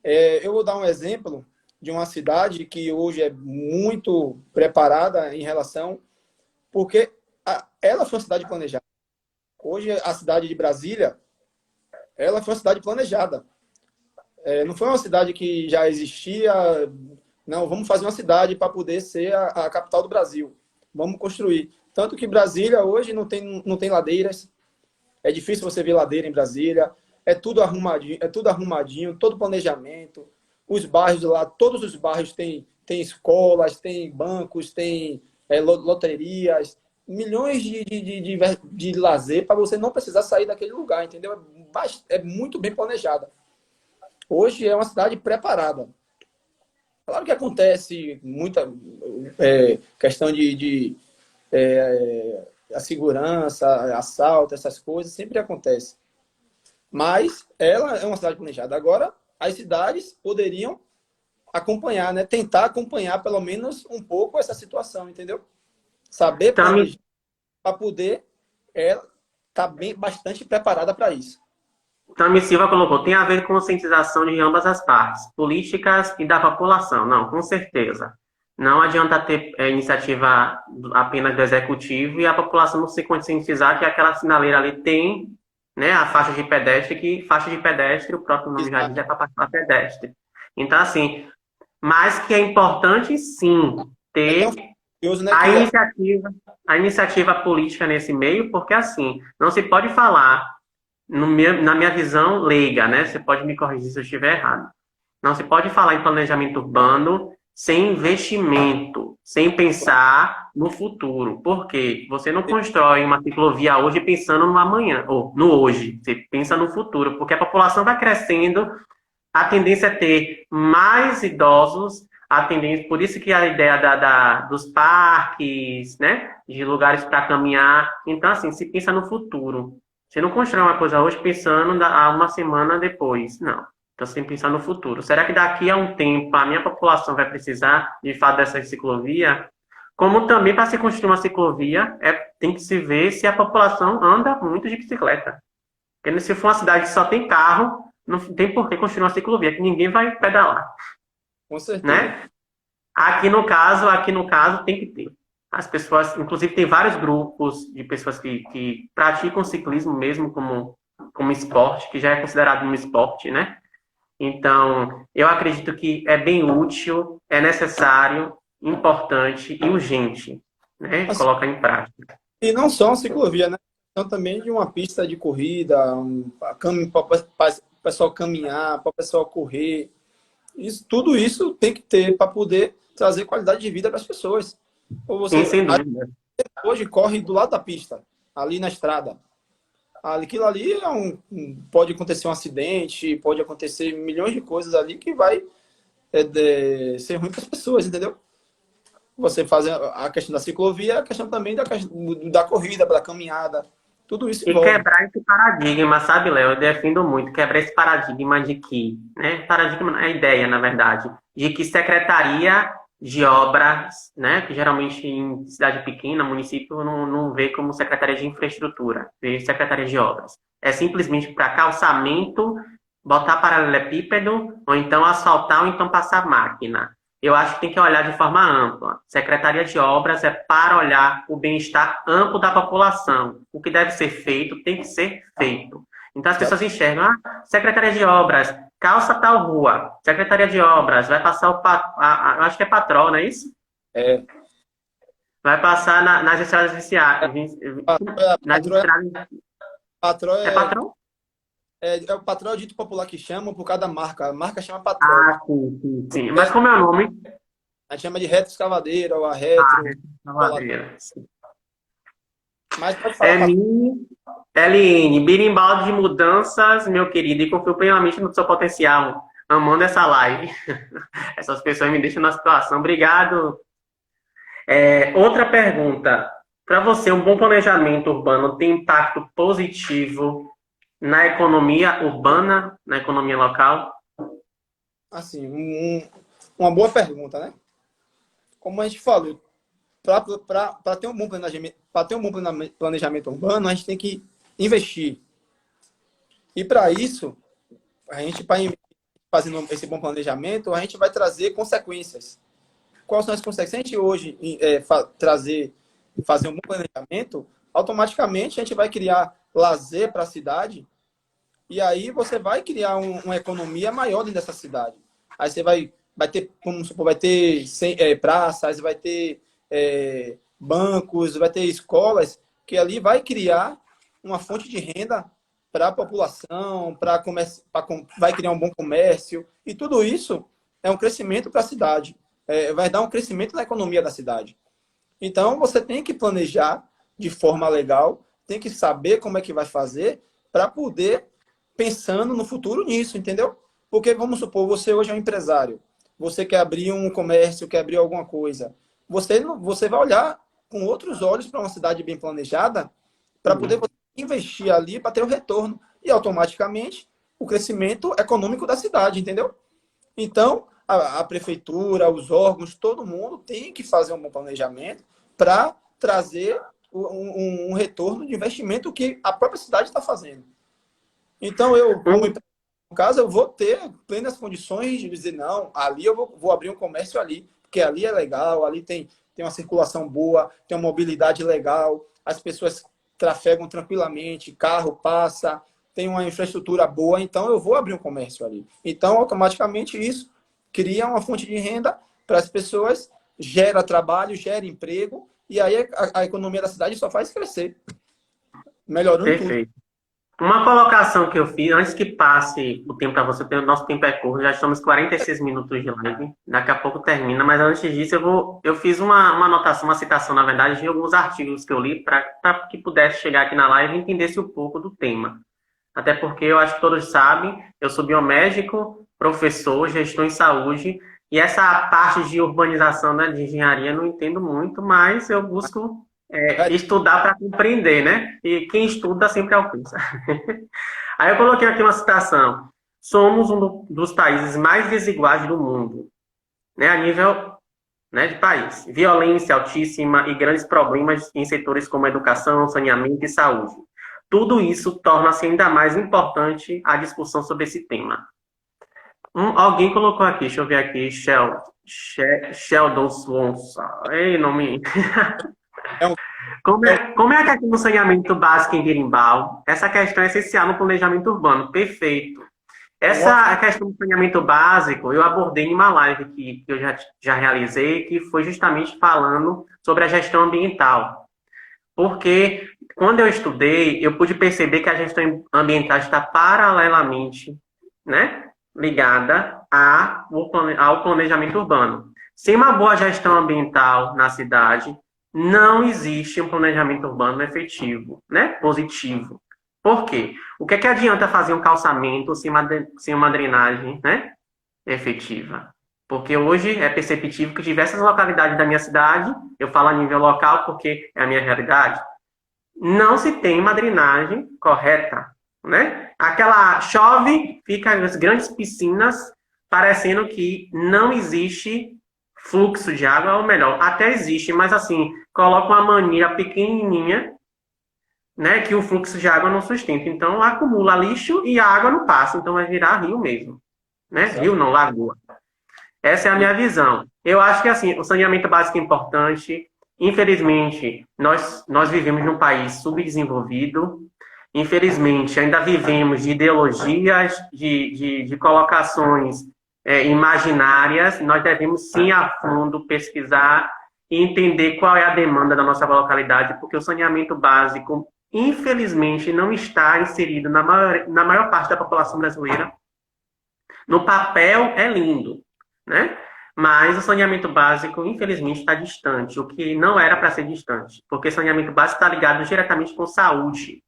Eu vou dar um exemplo de uma cidade que hoje é muito preparada em relação, porque ela foi uma cidade planejada. Hoje, a cidade de Brasília, ela foi uma cidade planejada. Não foi uma cidade que já existia, não, vamos fazer uma cidade para poder ser a capital do Brasil. Vamos construir. Tanto que Brasília hoje não tem ladeiras, é difícil você ver ladeira em Brasília, é tudo arrumadinho, todo planejamento. Os bairros lá, todos os bairros têm escolas, têm bancos, têm loterias, milhões de lazer para você não precisar sair daquele lugar, entendeu? É muito bem planejada. Hoje é uma cidade preparada. Claro que acontece muita questão a segurança, assalto, essas coisas, sempre acontece. Mas ela é uma cidade planejada. Agora, as cidades poderiam acompanhar, né? Tentar acompanhar pelo menos um pouco essa situação, entendeu? Saber planejar para poder ela estar bastante preparada para isso. Tami Silva colocou, tem a ver com conscientização de ambas as partes, políticas e da população. Não, com certeza. Não adianta ter iniciativa apenas do executivo e a população não se conscientizar que aquela sinaleira ali tem, né, a faixa de pedestre, que faixa de pedestre, o próprio nome já diz, é para passar pedestre. Então, assim, mas que é importante, sim, ter a iniciativa política nesse meio, porque, assim, não se pode falar, na minha visão leiga, né, você pode me corrigir se eu estiver errado, não se pode falar em planejamento urbano sem investimento, sem pensar no futuro. Porque você não constrói uma ciclovia hoje pensando no amanhã, ou no hoje. Você pensa no futuro, porque a população vai crescendo, a tendência é ter mais idosos, a tendência, por isso que a ideia dos parques, né, de lugares para caminhar. Então, assim, se pensa no futuro. Você não constrói uma coisa hoje pensando a uma semana depois. Não. Então, você tem que pensar no futuro. Será que daqui a um tempo a minha população vai precisar, de fato, dessa ciclovia? Como também, para se construir uma ciclovia, tem que se ver se a população anda muito de bicicleta. Porque se for uma cidade que só tem carro, não tem por que construir uma ciclovia, que ninguém vai pedalar. Com certeza. Né? Aqui no caso, tem que ter. As pessoas, inclusive, tem vários grupos de pessoas que praticam ciclismo mesmo como esporte, que já é considerado um esporte, né? Então, eu acredito que é bem útil, é necessário, importante e urgente, né? Colocar em prática. E não só uma ciclovia, né? Então, também de uma pista de corrida, para o pessoal caminhar, para o pessoal correr. Tudo isso tem que ter para poder trazer qualidade de vida para as pessoas. Ou você, sim, sem dúvida. Hoje corre do lado da pista, ali na estrada. Aquilo ali pode acontecer um acidente, pode acontecer milhões de coisas ali que vai ser ruim para as pessoas, entendeu? Você faz a questão da ciclovia, a questão também da corrida, da caminhada. Tudo isso envolve. E quebrar esse paradigma, sabe, Léo? Eu defendo muito quebrar esse paradigma de que, né? Paradigma é a ideia, na verdade, de que secretaria de obras, né? Que geralmente em cidade pequena, município não vê como secretaria de infraestrutura, vê secretaria de obras. É simplesmente para calçamento, botar paralelepípedo, ou então asfaltar, ou então passar máquina. Eu acho que tem que olhar de forma ampla. Secretaria de Obras é para olhar o bem-estar amplo da população. O que deve ser feito, tem que ser feito. Então, as pessoas enxergam, Secretaria de Obras, calça tal rua. Secretaria de Obras, vai passar eu acho que é patrol, não é isso? É. Vai passar nas estradas viciadas. Patrol é patrão? É o patrão, é o dito popular que chama por causa da marca. A marca chama patrão. Ah, sim. Mas como é o nome? A gente chama de retro escavadeira ou a retro. Escavadeira. Mas pode falar. LN, birimbau de mudanças, meu querido, e confio plenamente no seu potencial. Amando essa live. Essas pessoas me deixam na situação. Obrigado. Outra pergunta. Para você, um bom planejamento urbano tem impacto positivo na economia urbana, na economia local? Assim, uma boa pergunta, né? Como a gente falou, para ter um bom planejamento urbano, a gente tem que investir. E para isso, para investir, fazendo esse bom planejamento, a gente vai trazer consequências. Quais são as consequências? Se a gente hoje fazer um bom planejamento, automaticamente a gente vai criar lazer para a cidade e aí você vai criar uma economia maior dentro dessa cidade. Aí você vai ter, vamos supor, vai ter praças, vai ter bancos, vai ter escolas, que ali vai criar uma fonte de renda para a população, vai criar um bom comércio, e tudo isso é um crescimento para a cidade, vai dar um crescimento na economia da cidade. Então, você tem que planejar de forma legal, tem que saber como é que vai fazer para poder pensando no futuro nisso, entendeu? Porque, vamos supor, você hoje é um empresário, você quer abrir um comércio, quer abrir alguma coisa, você vai olhar com outros olhos para uma cidade bem planejada para poder investir ali para ter o retorno e automaticamente o crescimento econômico da cidade, entendeu? Então, a prefeitura, os órgãos, todo mundo tem que fazer um bom planejamento para trazer um retorno de investimento que a própria cidade está fazendo. Então, no caso, eu vou ter plenas condições de dizer, não, ali eu vou abrir um comércio ali, porque ali é legal, ali tem uma circulação boa, tem uma mobilidade legal, as pessoas trafegam tranquilamente, carro passa, tem uma infraestrutura boa, então eu vou abrir um comércio ali. Então, automaticamente, isso cria uma fonte de renda para as pessoas, gera trabalho, gera emprego, e aí a economia da cidade só faz crescer, melhorando Perfeito. Uma colocação que eu fiz, antes que passe o tempo para você, o nosso tempo é curto, já estamos 46 minutos de live, daqui a pouco termina, mas antes disso eu fiz uma anotação, uma citação, na verdade, de alguns artigos que eu li para que pudesse chegar aqui na live e entendesse um pouco do tema. Até porque eu acho que todos sabem, eu sou biomédico, professor, gestor em saúde, e essa parte de urbanização, né, de engenharia, eu não entendo muito, mas eu busco estudar para compreender, né? E quem estuda sempre alcança. Aí eu coloquei aqui uma citação. Somos um dos países mais desiguais do mundo, né? A nível, né, de país. Violência altíssima e grandes problemas em setores como educação, saneamento e saúde. Tudo isso torna-se ainda mais importante a discussão sobre esse tema. Alguém colocou aqui, deixa eu ver aqui, Sheldon Swanson. Ei, nome... Como é a questão do saneamento básico em Berimbau? Essa questão é essencial no planejamento urbano. Perfeito. Essa questão do saneamento básico eu abordei em uma live que eu já realizei, que foi justamente falando sobre a gestão ambiental. Porque quando eu estudei, eu pude perceber que a gestão ambiental está paralelamente, né, ligada ao planejamento urbano. Sem uma boa gestão ambiental na cidade, não existe um planejamento urbano efetivo, né? Positivo. Por quê? O que é que adianta fazer um calçamento sem uma drenagem, né, efetiva? Porque hoje é perceptível que diversas localidades da minha cidade, eu falo a nível local porque é a minha realidade, não se tem uma drenagem correta, né? Aquela chove, fica as grandes piscinas, parecendo que não existe fluxo de água, ou melhor, até existe, mas assim, coloca uma manilha pequenininha, né, que o fluxo de água não sustenta. Então, acumula lixo e a água não passa, então vai virar rio mesmo, né? Rio não, lagoa. Essa é a minha visão. Eu acho que, assim, o saneamento básico é importante. Infelizmente, nós vivemos num país subdesenvolvido. Infelizmente, ainda vivemos de ideologias, de colocações imaginárias. Nós devemos, sim, a fundo pesquisar e entender qual é a demanda da nossa localidade, porque o saneamento básico, infelizmente, não está inserido na maior parte da população brasileira. No papel é lindo, né? Mas o saneamento básico, infelizmente, está distante, o que não era para ser distante, porque saneamento básico está ligado diretamente com saúde.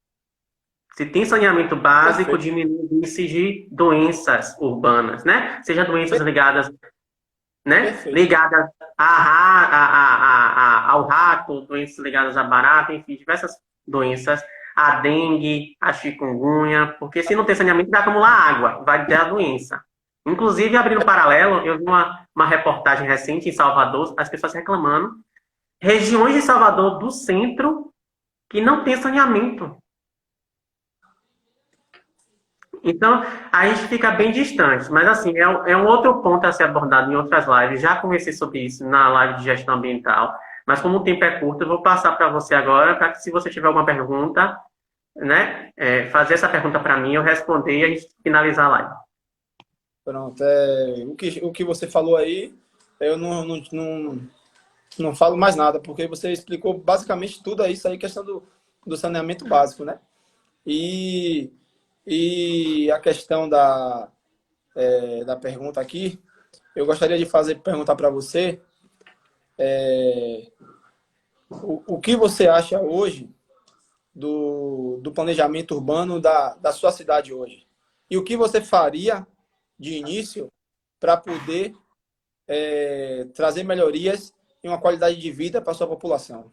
Se tem saneamento básico, diminui o índice de doenças urbanas, né? Seja doenças ligadas, né? Ligadas ao rato, doenças ligadas à barata, enfim, diversas doenças, a dengue, a chikungunya, porque se não tem saneamento, vai acumular água, vai ter a doença. Inclusive, abrindo um paralelo, eu vi uma reportagem recente em Salvador, as pessoas reclamando, regiões de Salvador do centro que não tem saneamento. Então, a gente fica bem distante. Mas, assim, é um outro ponto a ser abordado em outras lives. Já conversei sobre isso na live de gestão ambiental. Mas, como o tempo é curto, eu vou passar para você agora, para que, se você tiver alguma pergunta, né, fazer essa pergunta para mim, eu responder e a gente finalizar a live. Pronto. O que você falou aí, eu não falo mais nada, porque você explicou basicamente tudo isso aí, questão do saneamento básico, né? E, e a questão da pergunta aqui, eu gostaria de perguntar para você o que você acha hoje do planejamento urbano da sua cidade hoje? E o que você faria de início para poder trazer melhorias e uma qualidade de vida para a sua população?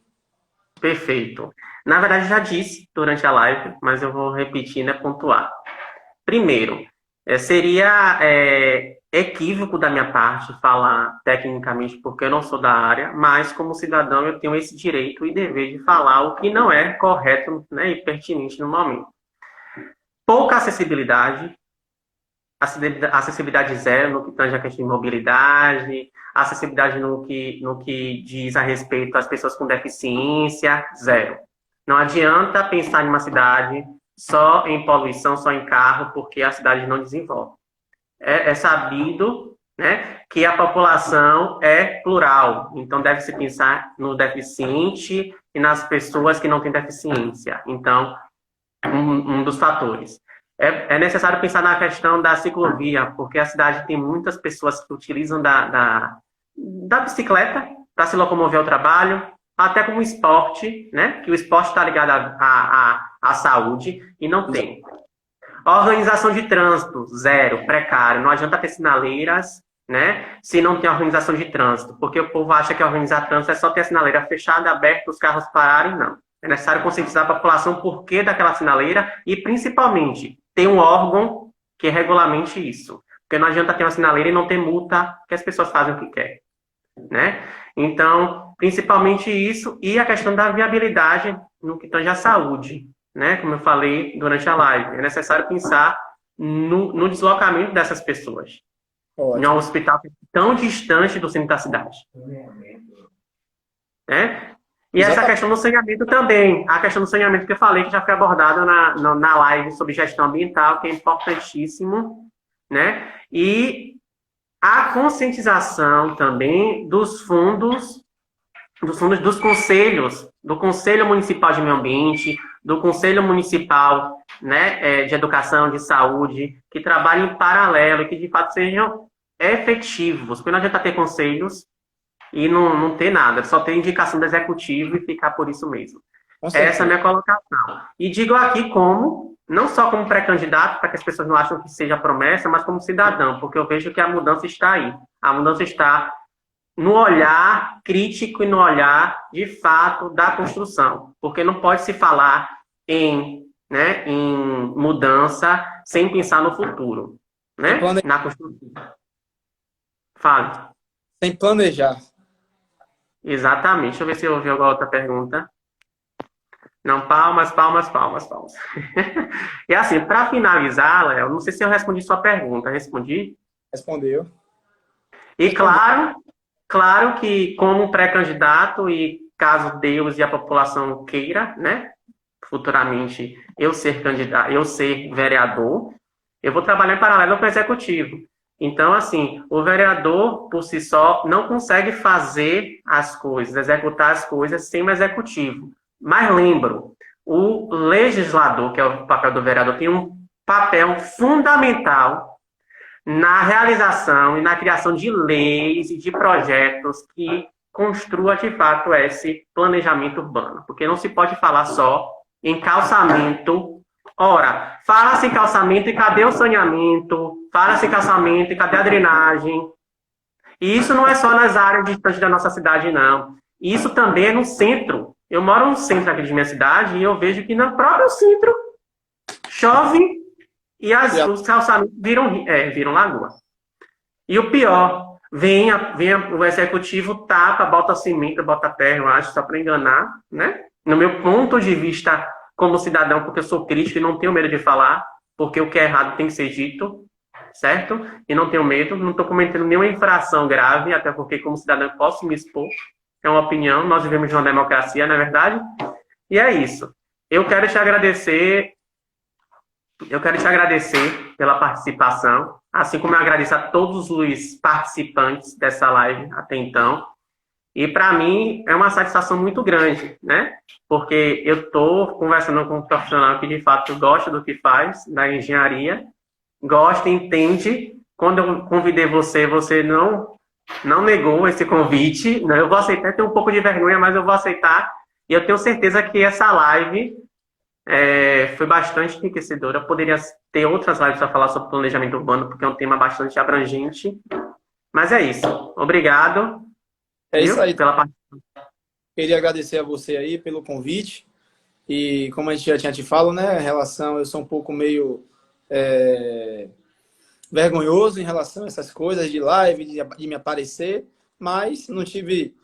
Perfeito. Na verdade, já disse durante a live, mas eu vou repetir, né, pontuar. Primeiro, seria equívoco da minha parte falar tecnicamente, porque eu não sou da área, mas como cidadão eu tenho esse direito e dever de falar o que não é correto, né, e pertinente no momento. Pouca acessibilidade, acessibilidade zero no que tange a questão de mobilidade, acessibilidade no que diz a respeito às pessoas com deficiência, zero. Não adianta pensar em uma cidade só em poluição, só em carro, porque a cidade não desenvolve. É sabido, né, que a população é plural, então deve-se pensar no deficiente e nas pessoas que não têm deficiência. Então, um dos fatores. É necessário pensar na questão da ciclovia, porque a cidade tem muitas pessoas que utilizam da bicicleta para se locomover ao trabalho, até como esporte, né? Que o esporte está ligado à saúde e não tem. Organização de trânsito, zero, precário. Não adianta ter sinaleiras, né? Se não tem organização de trânsito, porque o povo acha que organizar trânsito é só ter a sinaleira fechada, aberta, os carros pararem, não. É necessário conscientizar a população por que daquela sinaleira e, principalmente, ter um órgão que regulamente isso. Porque não adianta ter uma sinaleira e não ter multa, que as pessoas fazem o que querem, né? Então, principalmente isso e a questão da viabilidade no que tange à saúde, né? Como eu falei durante a live, é necessário pensar no deslocamento dessas pessoas. Ótimo. Em um hospital tão distante do centro da cidade. Né? E essa questão do saneamento também. A questão do saneamento que eu falei, que já foi abordada na live sobre gestão ambiental, que é importantíssimo, né? E a conscientização também dos fundos dos conselhos, do Conselho Municipal de Meio Ambiente, do Conselho Municipal, né, de Educação, de Saúde, que trabalhem em paralelo e que de fato sejam efetivos. Porque não adianta ter conselhos e não ter nada, só ter indicação do executivo e ficar por isso mesmo. Essa é a minha colocação. E digo aqui não só como pré-candidato, para que as pessoas não achem que seja promessa, mas como cidadão, porque eu vejo que a mudança está aí. A mudança está no olhar crítico e no olhar, de fato, da construção. Porque não pode se falar em mudança sem pensar no futuro, né? Na construção. Fale. Sem planejar. Exatamente. Deixa eu ver se eu ouvi alguma outra pergunta. Não, palmas. E assim, para finalizar, Léo, não sei se eu respondi sua pergunta. Respondi? Respondeu. E claro que como pré-candidato e caso Deus e a população queira, né, futuramente eu ser candidato, eu ser vereador, eu vou trabalhar em paralelo com o executivo. Então, assim, o vereador, por si só, não consegue fazer as coisas, executar as coisas sem o executivo. Mas lembro, o legislador, que é o papel do vereador, tem um papel fundamental na realização e na criação de leis e de projetos que construa, de fato, esse planejamento urbano. Porque não se pode falar só em calçamento. Ora, fala-se em calçamento e cadê o saneamento? Fala-se em calçamento e cadê a drenagem? E isso não é só nas áreas distantes da nossa cidade, não. Isso também é no centro. Eu moro no centro aqui de minha cidade e eu vejo que no próprio centro chove e os calçamentos viram lagoa. E o pior, vem o executivo tapa, bota cimento, bota terra, eu acho, só para enganar, né? No meu ponto de vista como cidadão, porque eu sou crítico e não tenho medo de falar, porque o que é errado tem que ser dito, certo? E não tenho medo, não estou cometendo nenhuma infração grave, até porque, como cidadão, eu posso me expor. É uma opinião, nós vivemos numa democracia, não é verdade? E é isso. Eu quero te agradecer, eu quero te agradecer pela participação, assim como eu agradeço a todos os participantes dessa live até então. E para mim é uma satisfação muito grande, né? Porque eu estou conversando com um profissional que de fato gosta do que faz, da engenharia, gosta, entende. Quando eu convidei você, você não negou esse convite. Né? Eu vou aceitar, tenho um pouco de vergonha, mas eu vou aceitar. E eu tenho certeza que essa live foi bastante enriquecedora. Poderia ter outras lives para falar sobre planejamento urbano, porque é um tema bastante abrangente. Mas é isso. Obrigado, É isso viu? aí. Pela participação. Queria agradecer a você aí pelo convite. E como a gente já tinha te falado, né, em relação, eu sou um pouco meio vergonhoso em relação a essas coisas de live, de me aparecer, mas não tive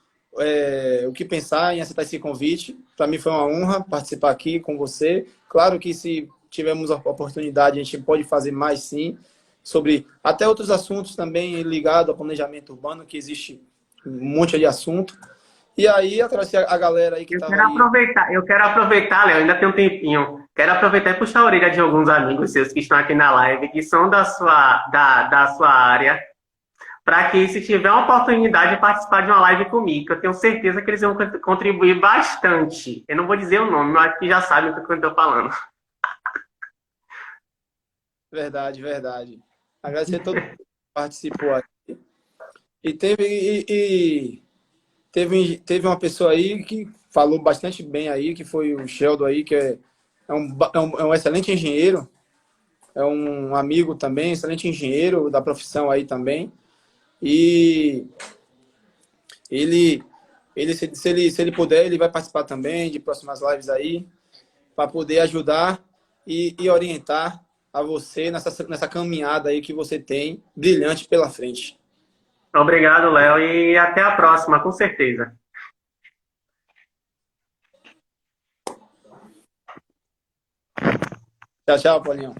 o que pensar em aceitar esse convite. Para mim foi uma honra participar aqui com você. Claro que se tivermos a oportunidade, a gente pode fazer mais sim, sobre até outros assuntos também ligados ao planejamento urbano, que existe um monte de assunto. E aí, agradecer a galera aí que estava aí. Eu quero aproveitar, Léo, ainda tem um tempinho. Quero aproveitar e puxar a orelha de alguns amigos seus que estão aqui na live, que são da sua área, para que, se tiver uma oportunidade de participar de uma live comigo, eu tenho certeza que eles vão contribuir bastante. Eu não vou dizer o nome, mas que já sabem do que eu estou falando. Verdade, verdade. Agradecer a todo mundo que participou aqui. E teve uma pessoa aí que falou bastante bem aí, que foi o Sheldon aí, que é um excelente engenheiro, é um amigo também, excelente engenheiro da profissão aí também. E ele, se ele puder, ele vai participar também de próximas lives aí, para poder ajudar e orientar a você nessa caminhada aí que você tem brilhante pela frente. Obrigado, Léo, e até a próxima, com certeza. Tchau, tchau, Paulinho.